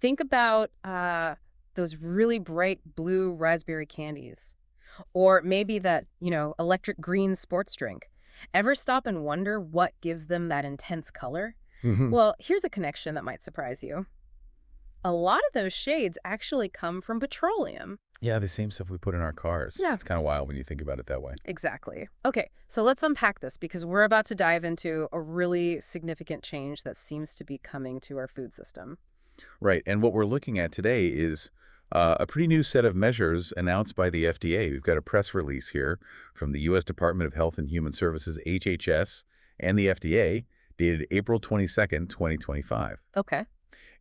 Think about those really bright blue raspberry candies. Or maybe that, electric green sports drink. Ever stop and wonder what gives them that intense color? Hmm. Well, here's a connection that might surprise you. A lot of those shades actually come from petroleum. Yeah, the same stuff we put in our cars. Yeah. It's kind of wild when you think about it that way. Exactly. Okay, so let's unpack this because we're about to dive into a really significant change that seems to be coming to our food system. Right. And what we're looking at today is a pretty new set of measures announced by the FDA. We've got a press release here from the U.S. Department of Health and Human Services, HHS, and the FDA, dated April 22nd, 2025. Okay.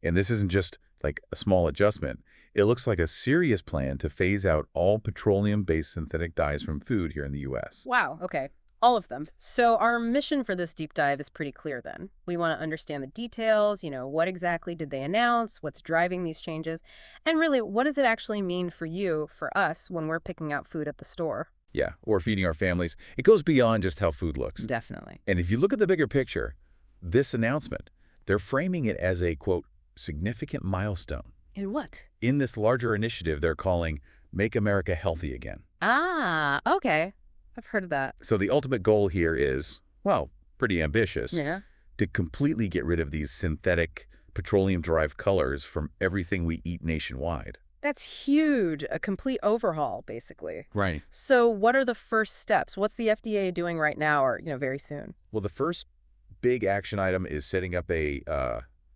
And this isn't just like a small adjustment. It looks like a serious plan to phase out all petroleum-based synthetic dyes from food here in the U.S. Wow, okay. All of them. So our mission for this deep dive is pretty clear then. We want to understand the details, what exactly did they announce, what's driving these changes, and really, what does it actually mean for you, for us, when we're picking out food at the store? Yeah, or feeding our families. It goes beyond just how food looks. Definitely. And if you look at the bigger picture, this announcement, they're framing it as a, quote, significant milestone In what? in this larger initiative they're calling Make America Healthy Again. Ah, okay. I've heard of that. So the ultimate goal here is, well, pretty ambitious, Yeah. to completely get rid of these synthetic petroleum-derived colors from everything we eat nationwide. That's huge. A complete overhaul, basically. Right. So what are the first steps? What's the FDA doing right now or, very soon? Well, the first big action item is setting up a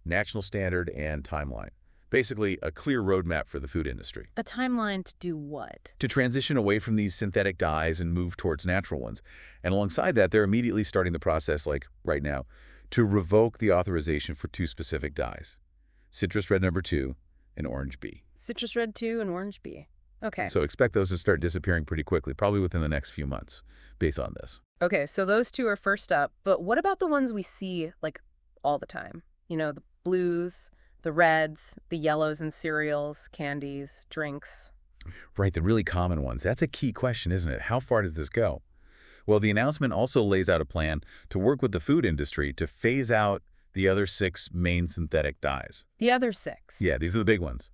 national standard and timeline. Basically, a clear roadmap for the food industry A timeline to do what? to transition away from these synthetic dyes and move towards natural ones. And alongside that, they're immediately starting the process, like right now, to revoke the authorization for two specific dyes, citrus red number 2 and orange B. Citrus red 2 and orange B. Okay. So expect those to start disappearing pretty quickly, probably within the next few months, based on this. Okay, so those two are first up, but what about the ones we see, like, all the time? The blues, the reds, the yellows in cereals, candies, drinks. Right, the really common ones. That's a key question, isn't it? How far does this go? Well, the announcement also lays out a plan to work with the food industry to phase out the other 6 main synthetic dyes. The other 6. Yeah, these are the big ones.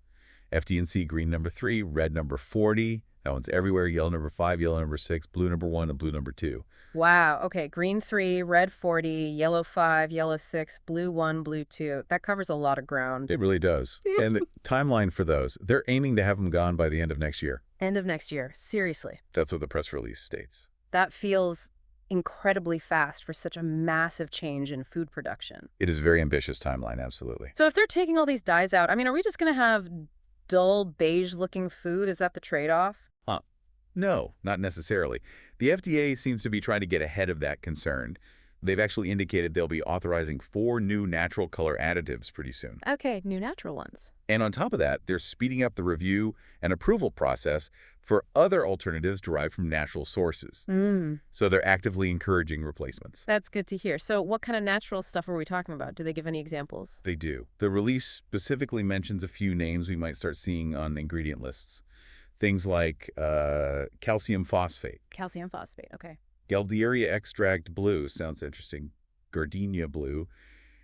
FD&C green number 3, red number 40. That one's everywhere. Yellow number 5, yellow number 6, blue number 1, and blue number 2. Wow, okay, green 3, red 40, yellow 5, yellow 6, blue 1, blue 2. That covers a lot of ground. It really does. And the timeline for those, they're aiming to have them gone by the end of next year. End of next year. Seriously. That's what the press release states. That feels incredibly fast for such a massive change in food production. It is a very ambitious timeline, absolutely. So if they're taking all these dyes out, are we just going to have dull, beige-looking food? Is that the trade-off? No, not necessarily. The FDA seems to be trying to get ahead of that concern. They've actually indicated they'll be authorizing 4 new natural color additives pretty soon. Okay, new natural ones. And on top of that, they're speeding up the review and approval process for other alternatives derived from natural sources. So they're actively encouraging replacements. That's good to hear. So what kind of natural stuff are we talking about? Do they give any examples? They do. The release specifically mentions a few names we might start seeing on ingredient lists. Things like calcium phosphate, Calcium phosphate, okay. Galderia extract blue, sounds interesting, gardenia blue,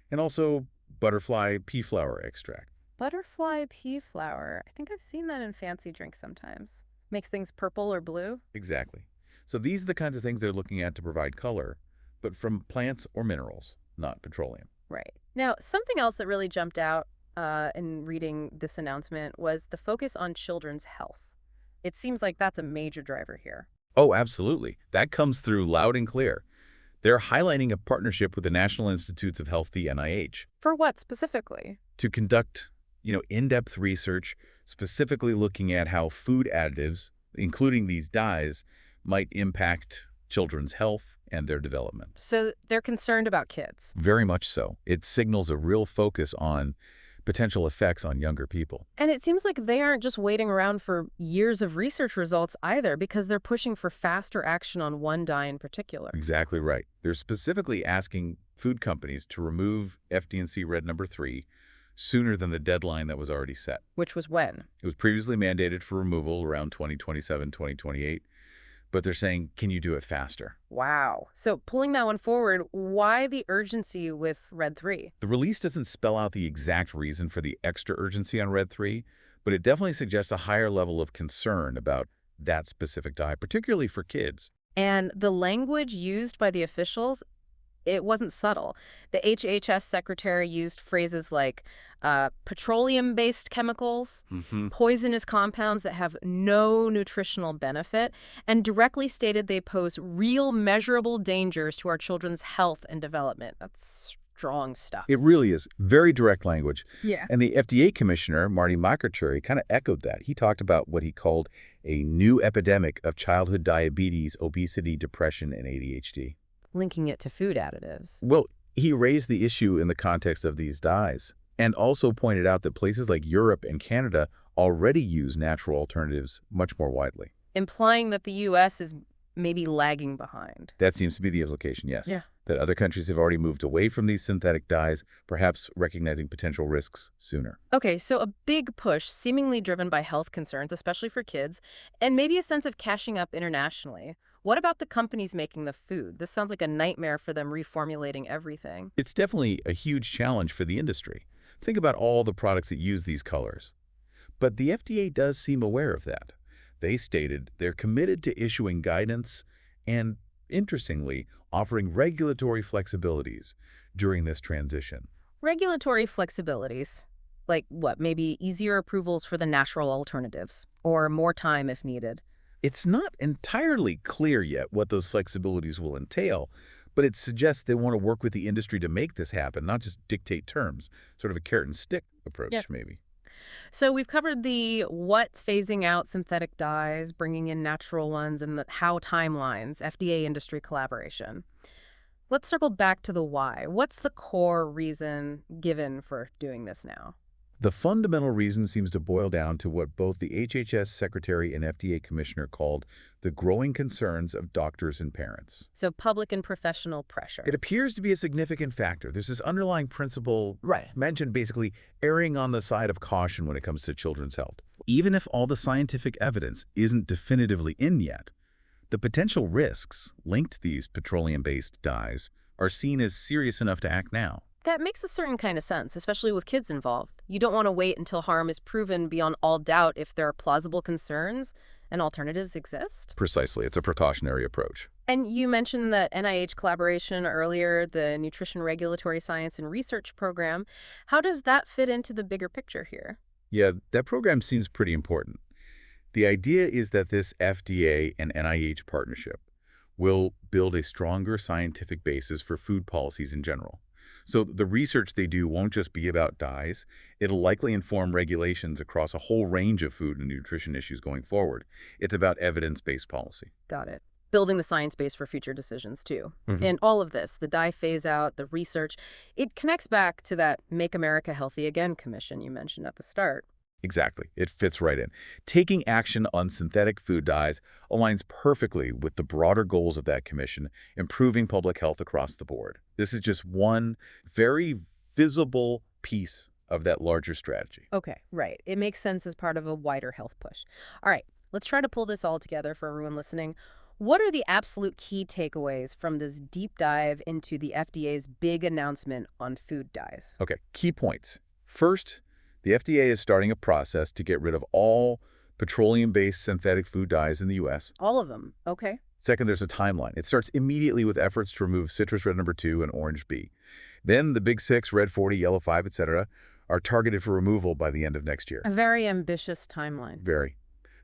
and also butterfly pea flower extract. Butterfly pea flower. I think I've seen that in fancy drinks sometimes. Makes things purple or blue. Exactly. So these are the kinds of things they're looking at to provide color, but from plants or minerals, not petroleum. Right. Now, something else that really jumped out in reading this announcement was the focus on children's health. It seems like that's a major driver here. Oh, absolutely. That comes through loud and clear. They're highlighting a partnership with the National Institutes of Health, the NIH, For what specifically? to conduct, in-depth research, specifically looking at how food additives, including these dyes, might impact children's health and their development. So they're concerned about kids. Very much so. It signals a real focus on potential effects on younger people. And it seems like they aren't just waiting around for years of research results either, because they're pushing for faster action on one dye in particular. Exactly right. They're specifically asking food companies to remove FD&C red number 3 sooner than the deadline that was already set. Which was when? It was previously mandated for removal around 2027, 2028, but they're saying, can you do it faster? Wow. So pulling that one forward, why the urgency with Red 3? The release doesn't spell out the exact reason for the extra urgency on Red 3, but it definitely suggests a higher level of concern about that specific dye, particularly for kids. And the language used by the officials, it wasn't subtle. The HHS secretary used phrases like petroleum-based chemicals, Hmm. poisonous compounds that have no nutritional benefit, and directly stated they pose real measurable dangers to our children's health and development. That's strong stuff. It really is very direct language. Yeah. And the FDA commissioner, Marty Makary, kind of echoed that. He talked about what he called a new epidemic of childhood diabetes, obesity, depression, and ADHD. Linking it to food additives. Well, he raised the issue in the context of these dyes and also pointed out that places like Europe and Canada already use natural alternatives much more widely. Implying that the U.S. is maybe lagging behind. That seems to be the implication, yes. Yeah. That other countries have already moved away from these synthetic dyes, perhaps recognizing potential risks sooner. Okay, so a big push seemingly driven by health concerns, especially for kids, and maybe a sense of cashing up internationally. What about the companies making the food? This sounds like a nightmare for them reformulating everything. It's definitely a huge challenge for the industry. Think about all the products that use these colors. But the FDA does seem aware of that. They stated they're committed to issuing guidance and, interestingly, offering regulatory flexibilities during this transition. Regulatory flexibilities, like what, maybe easier approvals for the natural alternatives, or more time if needed. It's not entirely clear yet what those flexibilities will entail, but it suggests they want to work with the industry to make this happen, not just dictate terms, sort of a carrot and stick approach, Yep. maybe. So we've covered the what's phasing out synthetic dyes, bringing in natural ones, and the how timelines, FDA industry collaboration. Let's circle back to the why. What's the core reason given for doing this now? The fundamental reason seems to boil down to what both the HHS Secretary and FDA Commissioner called the growing concerns of doctors and parents. So public and professional pressure. It appears to be a significant factor. There's this underlying principle mentioned, basically erring on the side of caution when it comes to children's health. Even if all the scientific evidence isn't definitively in yet, the potential risks linked to these petroleum-based dyes are seen as serious enough to act now. That makes a certain kind of sense, especially with kids involved. You don't want to wait until harm is proven beyond all doubt if there are plausible concerns and alternatives exist. Precisely. It's a precautionary approach. And you mentioned that NIH collaboration earlier, the Nutrition Regulatory Science and Research Program. How does that fit into the bigger picture here? Yeah, that program seems pretty important. The idea is that this FDA and NIH partnership will build a stronger scientific basis for food policies in general. So the research they do won't just be about dyes. It'll likely inform regulations across a whole range of food and nutrition issues going forward. It's about evidence-based policy. Got it. Building the science base for future decisions, too. Mhm. And all of this, the dye phase out, the research, it connects back to that Make America Healthy Again commission you mentioned at the start. Exactly. It fits right in. Taking action on synthetic food dyes aligns perfectly with the broader goals of that commission, improving public health across the board. This is just one very visible piece of that larger strategy. Okay, right. It makes sense as part of a wider health push. All right, let's try to pull this all together for everyone listening. What are the absolute key takeaways from this deep dive into the FDA's big announcement on food dyes? Okay, key points. First, the FDA is starting a process to get rid of all petroleum-based synthetic food dyes in the U.S. All of them. Okay. Second, there's a timeline. It starts immediately with efforts to remove citrus red number 2 and orange B. Then the big 6, red 40, yellow 5, etc., are targeted for removal by the end of next year. A very ambitious timeline. Very.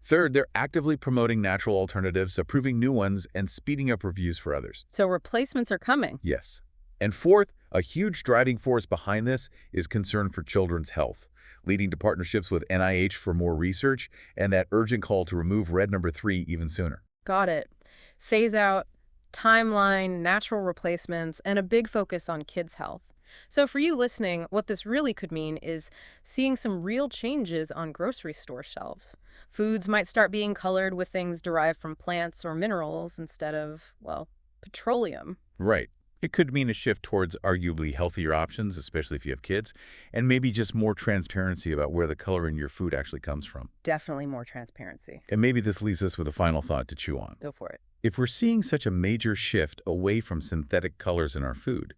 Third, they're actively promoting natural alternatives, approving new ones, and speeding up reviews for others. So replacements are coming. Yes. And fourth, a huge driving force behind this is concern for children's health, leading to partnerships with NIH for more research and that urgent call to remove red number 3 even sooner. Got it. Phase out, timeline, natural replacements, and a big focus on kids' health. So for you listening, what this really could mean is seeing some real changes on grocery store shelves. Foods might start being colored with things derived from plants or minerals instead of, well, petroleum. Right. It could mean a shift towards arguably healthier options, especially if you have kids, and maybe just more transparency about where the color in your food actually comes from. Definitely more transparency. And maybe this leaves us with a final thought to chew on. Go for it. If we're seeing such a major shift away from synthetic colors in our food,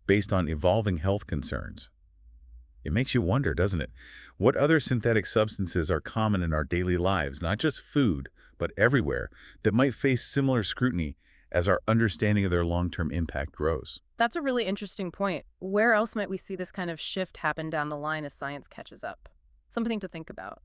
based on evolving health concerns, it makes you wonder, doesn't it? What other synthetic substances are common in our daily lives, not just food, but everywhere, that might face similar scrutiny as our understanding of their long-term impact grows? That's a really interesting point. Where else might we see this kind of shift happen down the line as science catches up? Something to think about.